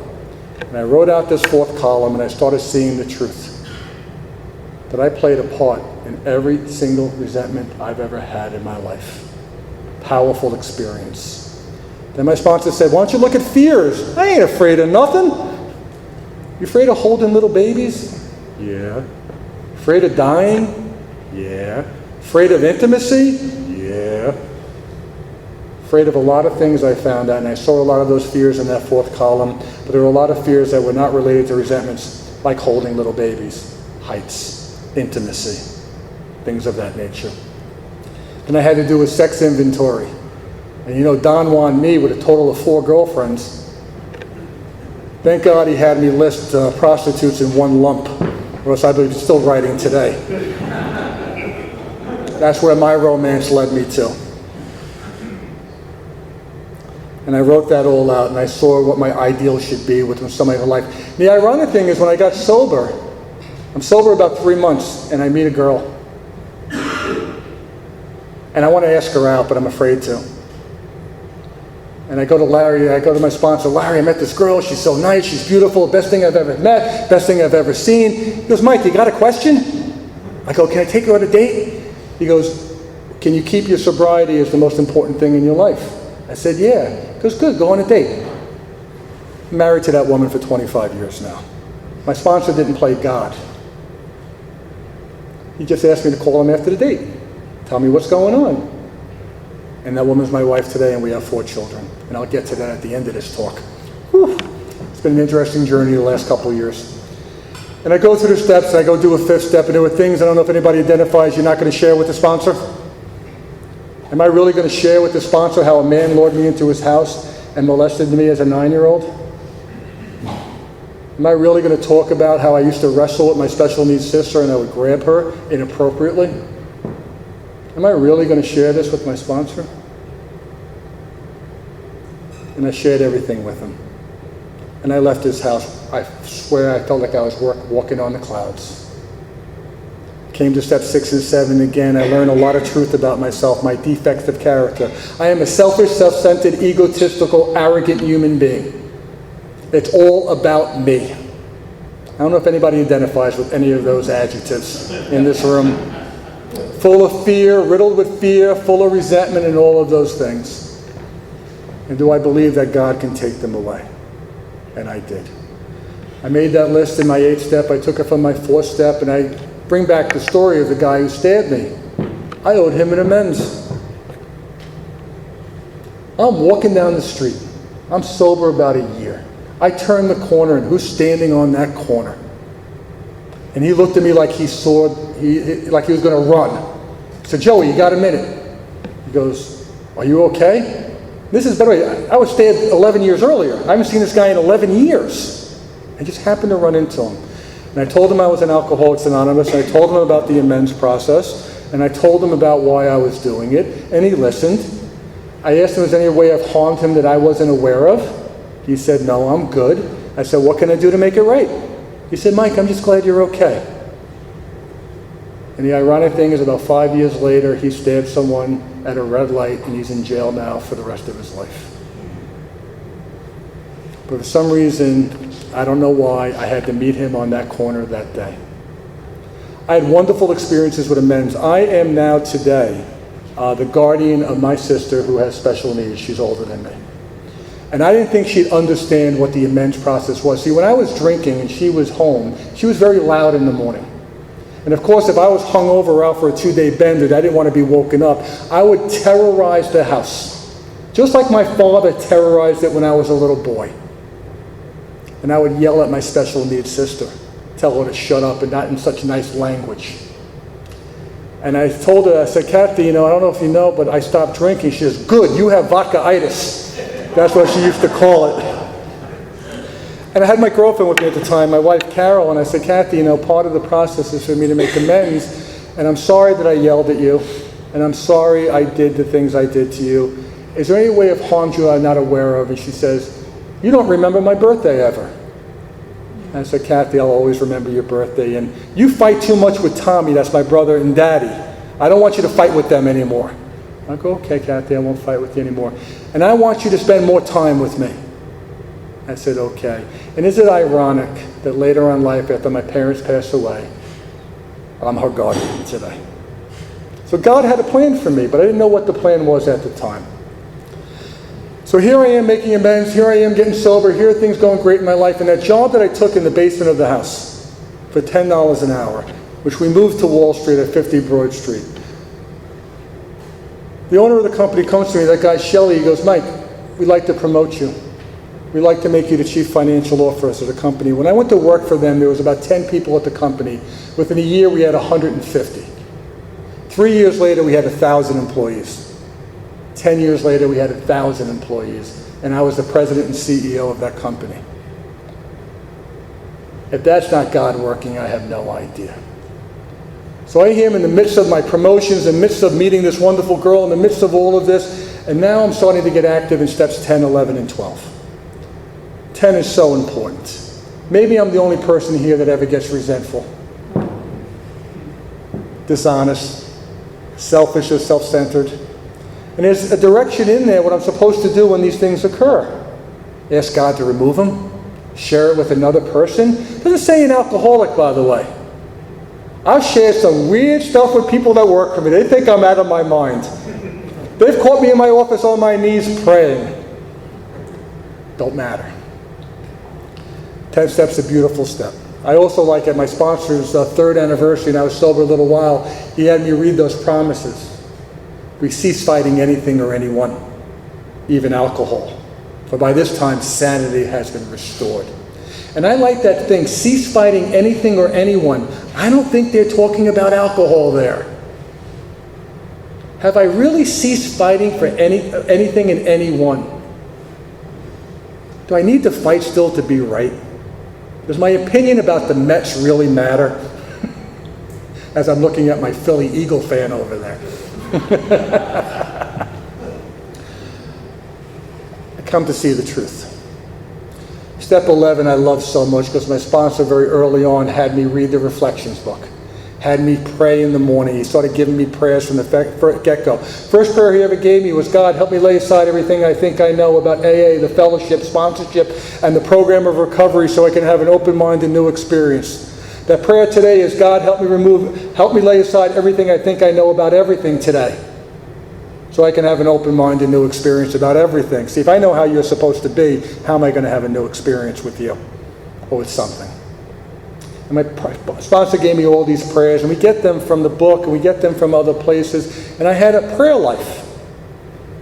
And I wrote out this 4th column, and I started seeing the truth. That I played a part in every single resentment I've ever had in my life. Powerful experience. Then my sponsor said, why don't you look at fears? I ain't afraid of nothing. You afraid of holding little babies? Yeah. Afraid of dying? Yeah. Afraid of intimacy? Yeah. Afraid of a lot of things I found out, and I saw a lot of those fears in that 4th column, but there were a lot of fears that were not related to resentments, like holding little babies, heights, intimacy, things of that nature. And I had to do a sex inventory. And you know, Don wanted me with a total of 4 girlfriends. Thank God he had me list prostitutes in one lump, or else I'd be still writing today. That's where my romance led me to. And I wrote that all out, and I saw what my ideal should be with somebody in life. The ironic thing is when I got sober, I'm sober about 3 months, and I meet a girl. And I want to ask her out, but I'm afraid to. And I go to Larry, I go to my sponsor, Larry, I met this girl, she's so nice, she's beautiful, best thing I've ever met, best thing I've ever seen. He goes, Mike, you got a question? I go, can I take her on a date? He goes, can you keep your sobriety as the most important thing in your life? I said, yeah. He goes, good, go on a date. I'm married to that woman for 25 years now. My sponsor didn't play God. He just asked me to call him after the date. Tell me what's going on. And that woman's my wife today, and we have 4 children. And I'll get to that at the end of this talk. Whew. It's been an interesting journey the last couple of years. And I go through the steps, and I go do a 5th step, and there were things, I don't know if anybody identifies, you're not going to share with the sponsor? Am I really going to share with the sponsor how a man lured me into his house and molested me as a 9-year-old? Am I really going to talk about how I used to wrestle with my special needs sister and I would grab her inappropriately? Am I really going to share this with my sponsor? And I shared everything with him. And I left his house. I swear I felt like I was walking on the clouds. Came to step 6 and 7 again. I learned a lot of truth about myself, my defects of character. I am a selfish, self-centered, egotistical, arrogant human being. It's all about me. I don't know if anybody identifies with any of those adjectives in this room. Full of fear, riddled with fear, full of resentment, and all of those things. And do I believe that God can take them away? And I did. I made that list in my 8th step. I took it from my 4th step, and I bring back the story of the guy who stabbed me. I owed him an amends. I'm walking down the street. I'm sober about a year. I turn the corner, and who's standing on that corner? And he looked at me like he was going to run. I said, Joey, you got a minute? He goes, are you okay? This is, by the way, I was stabbed 11 years earlier. I haven't seen this guy in 11 years. I just happened to run into him. And I told him I was an Alcoholics Anonymous, and I told him about the amends process, and I told him about why I was doing it, and he listened. I asked him if there was any way I've harmed him that I wasn't aware of. He said, no, I'm good. I said, what can I do to make it right? He said, Mike, I'm just glad you're okay. And the ironic thing is about 5 years later, he stabbed someone at a red light, and he's in jail now for the rest of his life. But for some reason, I don't know why, I had to meet him on that corner that day. I had wonderful experiences with amends. I am now today the guardian of my sister who has special needs. She's older than me. And I didn't think she'd understand what the amends process was. See, when I was drinking and she was home, she was very loud in the morning. And of course, if I was hungover or out for a 2-day bender, I didn't want to be woken up, I would terrorize the house. Just like my father terrorized it when I was a little boy. And I would yell at my special needs sister, tell her to shut up and not in such nice language. And I told her, I said, Kathy, I don't know if you know, but I stopped drinking. She says, good, you have vodka-itis. That's what she used to call it. And I had my girlfriend with me at the time, my wife Carol, and I said, Kathy, part of the process is for me to make amends, and I'm sorry that I yelled at you, and I'm sorry I did the things I did to you. Is there any way I've harmed you I'm not aware of? And she says, you don't remember my birthday ever. And I said, Kathy, I'll always remember your birthday, and you fight too much with Tommy, that's my brother, and Daddy. I don't want you to fight with them anymore. I go, okay, Kathy, I won't fight with you anymore. And I want you to spend more time with me. I said, okay. And is it ironic that later on in life, after my parents passed away, I'm her guardian today? So God had a plan for me, but I didn't know what the plan was at the time. So here I am making amends, here I am getting sober, here are things going great in my life, and that job that I took in the basement of the house for $10 an hour, which we moved to Wall Street at 50 Broad Street. The owner of the company comes to me, that guy Shelley, he goes, Mike, we'd like to promote you. We'd like to make you the chief financial officer of the company. When I went to work for them, there was about 10 people at the company. Within a year, we had 150. 3 years later, we had 1,000 employees. 10 years later, we had 1,000 employees. And I was the president and CEO of that company. If that's not God working, I have no idea. So I am in the midst of my promotions, in the midst of meeting this wonderful girl, in the midst of all of this, and now I'm starting to get active in steps 10, 11, and 12. 10 is so important. Maybe I'm the only person here that ever gets resentful, dishonest, selfish or self-centered. And there's a direction in there what I'm supposed to do when these things occur. Ask God to remove them, share it with another person. It doesn't say an alcoholic, by the way. I've shared some weird stuff with people that work for me. They think I'm out of my mind. They've caught me in my office on my knees praying. Don't matter. 10 steps is a beautiful step. I also like at my sponsor's third anniversary, and I was sober a little while, he had me read those promises. We cease fighting anything or anyone, even alcohol. For by this time, sanity has been restored. And I like that thing, cease fighting anything or anyone. I don't think they're talking about alcohol there. Have I really ceased fighting for anything and anyone? Do I need to fight still to be right? Does my opinion about the Mets really matter? As I'm looking at my Philly Eagle fan over there. I come to see the truth. Step 11 I love so much because my sponsor very early on had me read the Reflections book. Had me pray in the morning. He started giving me prayers from the get-go. First prayer he ever gave me was, God, help me lay aside everything I think I know about AA, the fellowship, sponsorship, and the program of recovery so I can have an open mind and new experience. That prayer today is, God, help me lay aside everything I think I know about everything today so I can have an open mind and new experience about everything. See, if I know how you're supposed to be, how am I going to have a new experience with you or with something? And my sponsor gave me all these prayers, and we get them from the book, and we get them from other places, and I had a prayer life.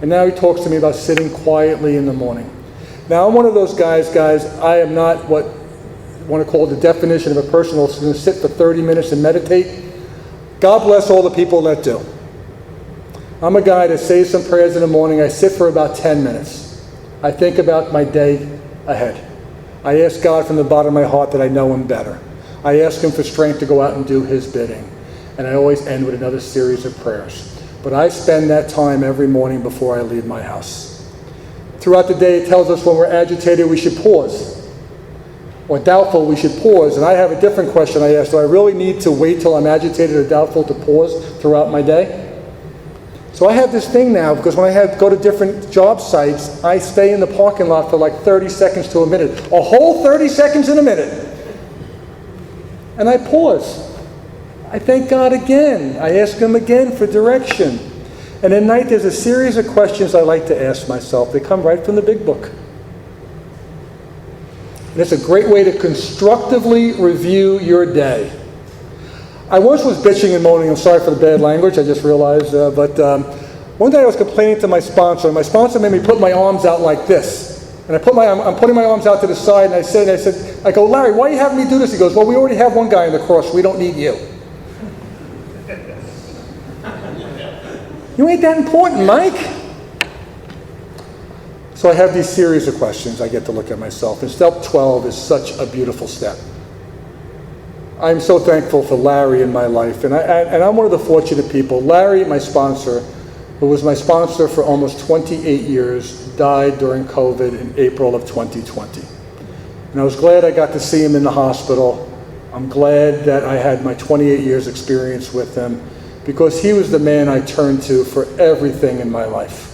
And now he talks to me about sitting quietly in the morning. Now, I'm one of those guys, I am not what I want to call the definition of a person who's going to sit for 30 minutes and meditate. God bless all the people that do. I'm a guy that says some prayers in the morning. I sit for about 10 minutes. I think about my day ahead. I ask God from the bottom of my heart that I know Him better. I ask Him for strength to go out and do His bidding. And I always end with another series of prayers. But I spend that time every morning before I leave my house. Throughout the day, it tells us when we're agitated, we should pause. Or doubtful, we should pause. And I have a different question I ask. Do I really need to wait till I'm agitated or doubtful to pause throughout my day? So I have this thing now, because when I go to different job sites, I stay in the parking lot for like 30 seconds to a minute. A whole 30 seconds in a minute. And I pause. I thank God again. I ask Him again for direction. And at night, there's a series of questions I like to ask myself. They come right from the Big Book. And it's a great way to constructively review your day. I once was bitching and moaning. I'm sorry for the bad language, I just realized. But one day I was complaining to my sponsor. And my sponsor made me put my arms out like this. And I'm putting my arms out to the side. And I go, Larry, why are you having me do this? He goes, well, we already have one guy on the cross. We don't need you. You ain't that important, Mike. So I have these series of questions I get to look at myself. And step 12 is such a beautiful step. I'm so thankful for Larry in my life. And I'm one of the fortunate people. Larry, my sponsor, who was my sponsor for almost 28 years, died during COVID in April of 2020. And I was glad I got to see him in the hospital. I'm glad that I had my 28 years experience with him, because he was the man I turned to for everything in my life.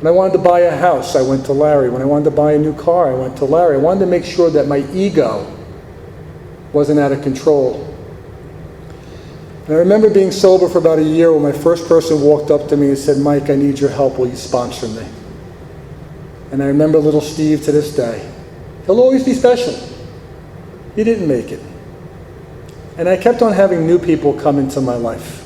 When I wanted to buy a house, I went to Larry. When I wanted to buy a new car, I went to Larry. I wanted to make sure that my ego wasn't out of control. And I remember being sober for about a year when my first person walked up to me and said, Mike, I need your help. Will you sponsor me? And I remember little Steve to this day. He'll always be special. He didn't make it. And I kept on having new people come into my life.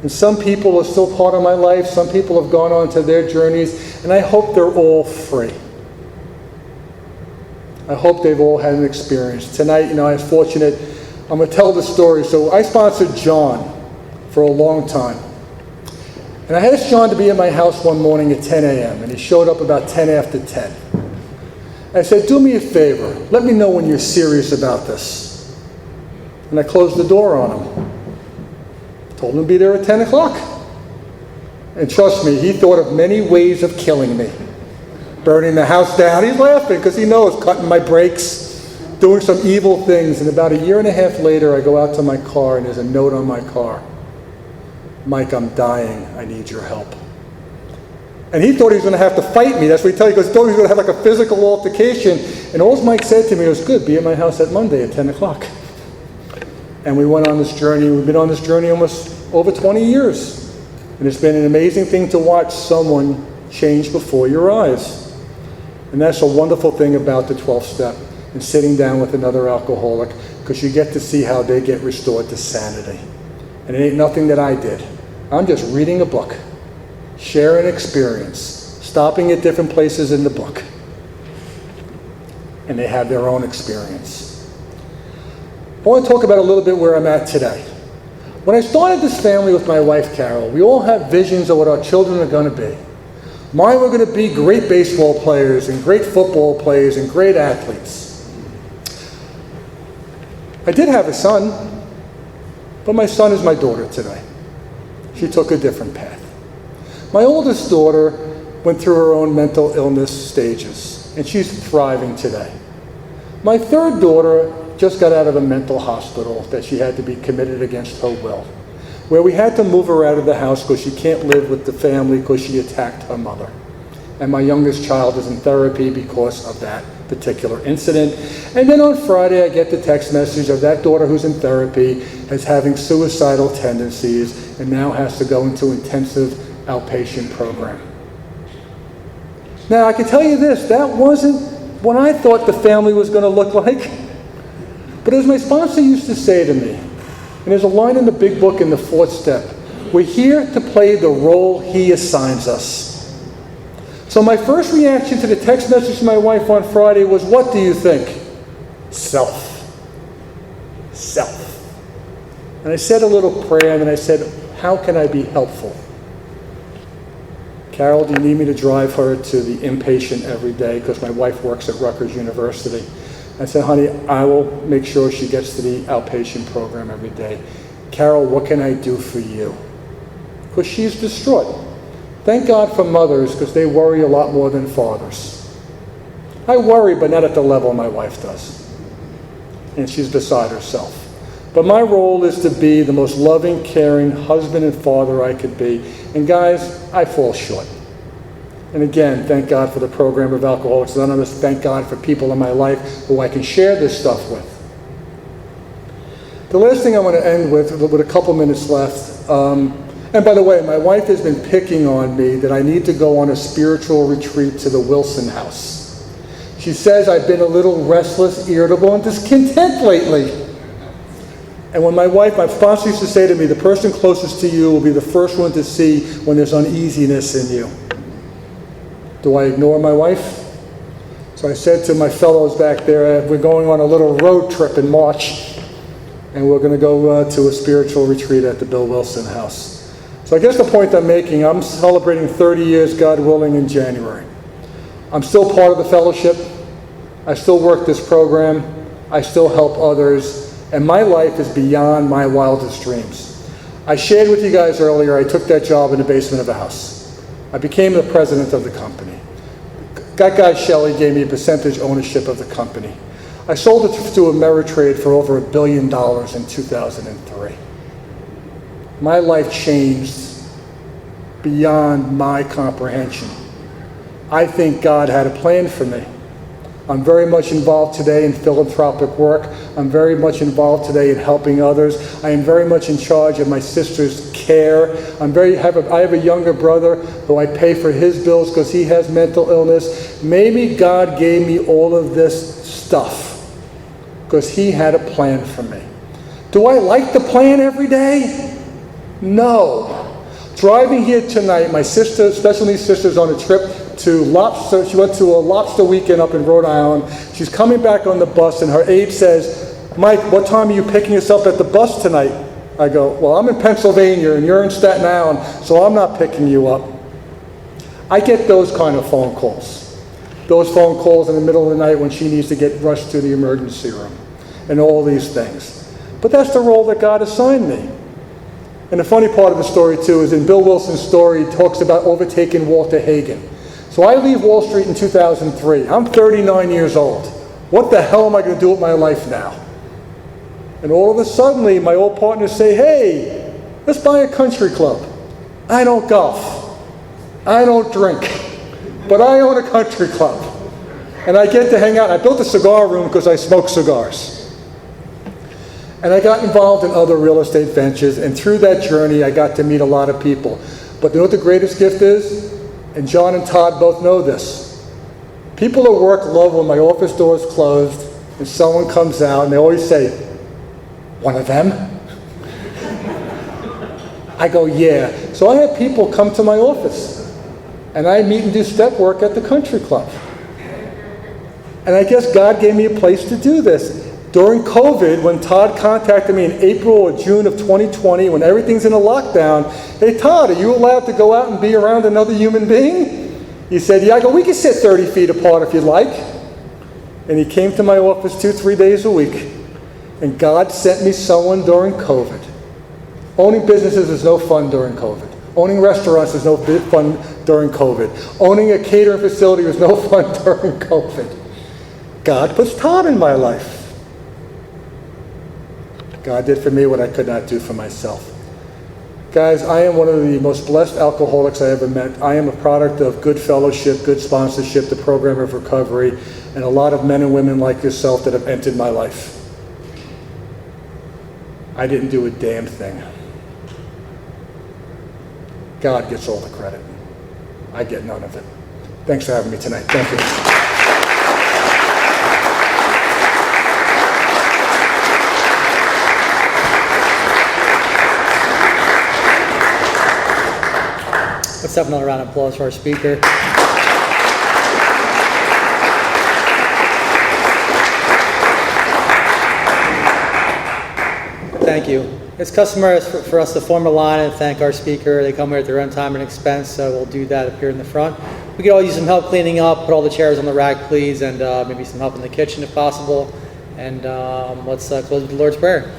And some people are still part of my life. Some people have gone on to their journeys. And I hope they're all free. I hope they've all had an experience. Tonight, I was fortunate. I'm going to tell the story. So I sponsored John for a long time. And I asked John to be at my house one morning at 10 a.m. And he showed up about 10 after 10. I said, do me a favor. Let me know when you're serious about this. And I closed the door on him. Told him to be there at 10 o'clock. And trust me, he thought of many ways of killing me. Burning the house down. He's laughing because he knows, cutting my brakes, doing some evil things. And about a year and a half later, I go out to my car and there's a note on my car. Mike, I'm dying. I need your help. And he thought he was going to have to fight me. That's what he told me. He thought he was going to have like a physical altercation. And all Mike said to me was, good, be at my house at Monday at 10 o'clock. And we went on this journey. We've been on this journey almost over 20 years. And it's been an amazing thing to watch someone change before your eyes. And that's a wonderful thing about the 12th step and sitting down with another alcoholic, because you get to see how they get restored to sanity. And it ain't nothing that I did. I'm just reading a book, sharing experience, stopping at different places in the book. And they have their own experience. I want to talk about a little bit where I'm at today. When I started this family with my wife, Carol, we all have visions of what our children are going to be. Mine were going to be great baseball players and great football players and great athletes. I did have a son, but my son is my daughter today. She took a different path. My oldest daughter went through her own mental illness stages, and she's thriving today. My third daughter just got out of a mental hospital that she had to be committed against her will, where we had to move her out of the house because she can't live with the family because she attacked her mother. And my youngest child is in therapy because of that particular incident. And then on Friday, I get the text message of that daughter who's in therapy is having suicidal tendencies and now has to go into intensive outpatient program. Now, I can tell you this, that wasn't what I thought the family was going to look like. But as my sponsor used to say to me, and there's a line in the big book in the 4th step, we're here to play the role he assigns us. So my first reaction to the text message to my wife on Friday was, what do you think? Self. Self. And I said a little prayer, and then I said, how can I be helpful Carol, do you need me to drive her to the inpatient every day because my wife works at Rutgers University? I said, honey, I will make sure she gets to the outpatient program every day. Carol, what can I do for you? Because she's distraught. Thank God for mothers because they worry a lot more than fathers. I worry, but not at the level my wife does. And she's beside herself. But my role is to be the most loving, caring husband and father I could be. And guys, I fall short. And again, thank God for the program of Alcoholics Anonymous. Thank God for people in my life who I can share this stuff with. The last thing I want to end with a couple minutes left, and by the way, my wife has been picking on me that I need to go on a spiritual retreat to the Wilson house. She says I've been a little restless, irritable, and discontent lately. And when my sponsor used to say to me, the person closest to you will be the first one to see when there's uneasiness in you. Do I ignore my wife? So I said to my fellows back there, we're going on a little road trip in March, and we're going to go to a spiritual retreat at the Bill Wilson house. So I guess the point I'm making, I'm celebrating 30 years, God willing, in January. I'm still part of the fellowship. I still work this program. I still help others. And my life is beyond my wildest dreams. I shared with you guys earlier, I took that job in the basement of a house. I became the president of the company. That guy, Shelley, gave me a percentage ownership of the company. I sold it to Ameritrade for over $1 billion in 2003. My life changed beyond my comprehension. I think God had a plan for me. I'm very much involved today in philanthropic work. I'm very much involved today in helping others. I am very much in charge of my sister's care. I have a younger brother who I pay for his bills because he has mental illness. Maybe God gave me all of this stuff because he had a plan for me. Do I like the plan every day? No. Driving here tonight, my sister, special needs sister's on a trip to lobster. She went to a lobster weekend up in Rhode Island. She's coming back on the bus, and her aide says, Mike, what time are you picking us up at the bus tonight? I go, well, I'm in Pennsylvania, and you're in Staten Island, so I'm not picking you up. I get those kind of phone calls. Those phone calls in the middle of the night when she needs to get rushed to the emergency room, and all these things. But that's the role that God assigned me. And the funny part of the story, too, is in Bill Wilson's story, he talks about overtaking Walter Hagen. So I leave Wall Street in 2003. I'm 39 years old. What the hell am I going to do with my life now? And all of a sudden, my old partners say, hey, let's buy a country club. I don't golf. I don't drink. But I own a country club. And I get to hang out. I built a cigar room because I smoke cigars. And I got involved in other real estate ventures, and through that journey, I got to meet a lot of people. But you know what the greatest gift is? And John and Todd both know this. People at work love when my office door is closed and someone comes out, and they always say, one of them? I go, yeah. So I have people come to my office, and I meet and do step work at the country club. And I guess God gave me a place to do this. During COVID, when Todd contacted me in April or June of 2020, when everything's in a lockdown, hey, Todd, are you allowed to go out and be around another human being? He said, yeah. I go, we can sit 30 feet apart if you'd like. And he came to my office 2-3 days a week. And God sent me someone during COVID. Owning businesses is no fun during COVID. Owning restaurants is no fun during COVID. Owning a catering facility was no fun during COVID. God puts Todd in my life. God did for me what I could not do for myself. Guys, I am one of the most blessed alcoholics I ever met. I am a product of good fellowship, good sponsorship, the program of recovery, and a lot of men and women like yourself that have entered my life. I didn't do a damn thing. God gets all the credit. I get none of it. Thanks for having me tonight. Thank you. Let's have another round of applause for our speaker. Thank you. It's customary for us to form a line and thank our speaker. They come here at their own time and expense, so we'll do that up here in the front. We could all use some help cleaning up, put all the chairs on the rack, please, and maybe some help in the kitchen if possible. And let's close with the Lord's Prayer.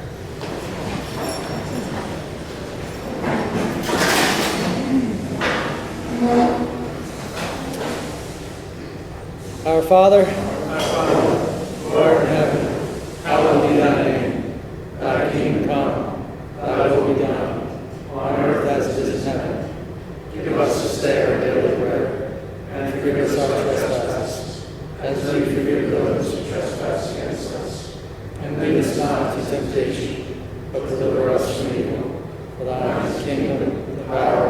Our Father, who art in heaven, hallowed be thy name. Thy kingdom come, thy will be done, on earth as it is in heaven. Give us this day our daily bread, and forgive us our trespasses, as we forgive those who trespass against us. And lead us not into temptation, but deliver us from evil. For thine is the kingdom, the power,